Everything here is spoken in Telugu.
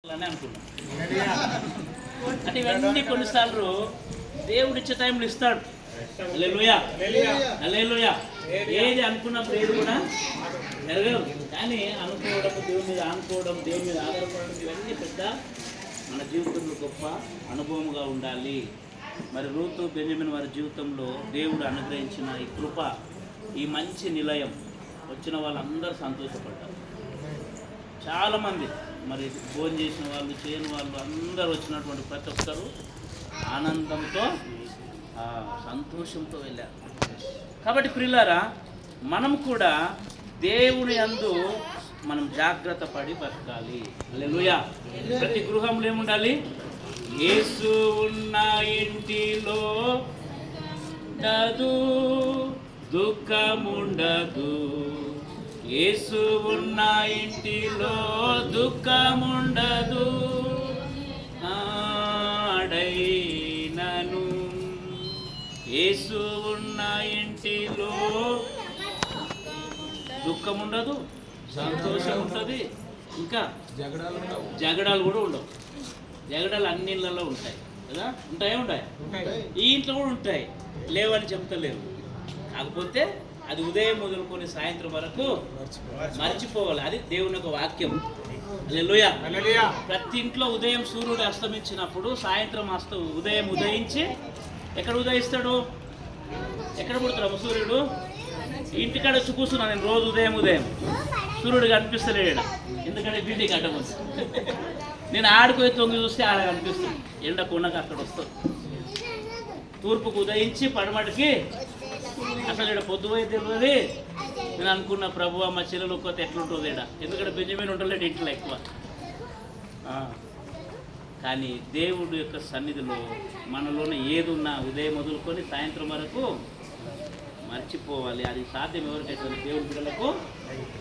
అనుకున్నాం. అంటే ఇవన్నీ కొన్నిసార్లు దేవుడు ఇచ్చే టైంలో ఇస్తాడు. హల్లెలూయా హల్లెలూయా. ఏది అనుకున్నప్పుడు ఏది కూడా జరగదు. కానీ అనుకోవడం, దేవుని మీద ఆనుకోవడం, దేవుని మీద ఆధారపడడం, ఇవన్నీ పెద్ద మన జీవితంలో గొప్ప అనుభవంగా ఉండాలి. మరి రూతు బెంజమిన్ వారి జీవితంలో దేవుడు అనుగ్రహించిన ఈ కృప, ఈ మంచి నిలయం వచ్చిన వాళ్ళందరూ సంతోషపడ్డారు. చాలామంది మరి భోజనం చేసిన వాళ్ళు, చేయని వాళ్ళు అందరూ వచ్చినటువంటి ప్రతి ఒక్కరు ఆనందంతో సంతోషంతో వెళ్ళారు. కాబట్టి ప్రియులారా, మనం కూడా దేవుని యందు మనం జాగ్రత్త పడి బతకాలి. హల్లెలూయా. ప్రతి గృహంలో ఏముండాలి? యేసు ఉన్న ఇంటిలో ఉండదు దుఃఖముండదు. యేసు ఉన్న ఇంటిలో దుఃఖముండదు. ఆడైనను యేసు ఉన్న ఇంటిలో దుఃఖం ఉండదు, సంతోషం ఉంటుంది. ఇంకా జగడాలు కూడా ఉండవు. జగడాలు అన్ని ఇళ్ళల్లో ఉంటాయి కదా? ఉంటాయి. ఈ ఇంట్లో కూడా ఉంటాయి, లేవని చెప్తలేరు. కాకపోతే అది ఉదయం మొదలుకొని సాయంత్రం వరకు మర్చిపోవాలి. అది దేవుని యొక్క వాక్యం. హల్లెలూయా. ప్రతి ఇంట్లో ఉదయం సూర్యుడు అస్తమించినప్పుడు సాయంత్రం ఉదయం ఉదయించి ఎక్కడ ఉదయిస్తాడు? ఎక్కడ పుడతాడు సూర్యుడు? ఇంటికాడ వచ్చి కూర్చున్నా నేను రోజు ఉదయం సూర్యుడు కనిపిస్తలేడు. ఎందుకంటే బిల్డింగ్ అడ్డముంది. నేను ఆడిపోయి తొంగి చూస్తే ఆడ కనిపిస్తుంది. ఎండ కొనక అక్కడ వస్తుంది. తూర్పుకు ఉదయించి పడమటికి అసలు ఇక్కడ పొద్దుపోయి తెలియదు. నేను అనుకున్న ప్రభు మా చెల్లెలు ఒక్కొక్క ఎట్లుంటుంది ఇక్కడ, ఎందుకంటే బెంజమిన్ ఉండలేడు ఇంట్లో ఎక్కువ. కానీ దేవుడు యొక్క సన్నిధిలో మనలోనే ఏది ఉన్నా ఉదయం మొదలుకొని సాయంత్రం వరకు మర్చిపోవాలి. అది సాధ్యం ఎవరికైతే దేవుడి బిడ్డలకు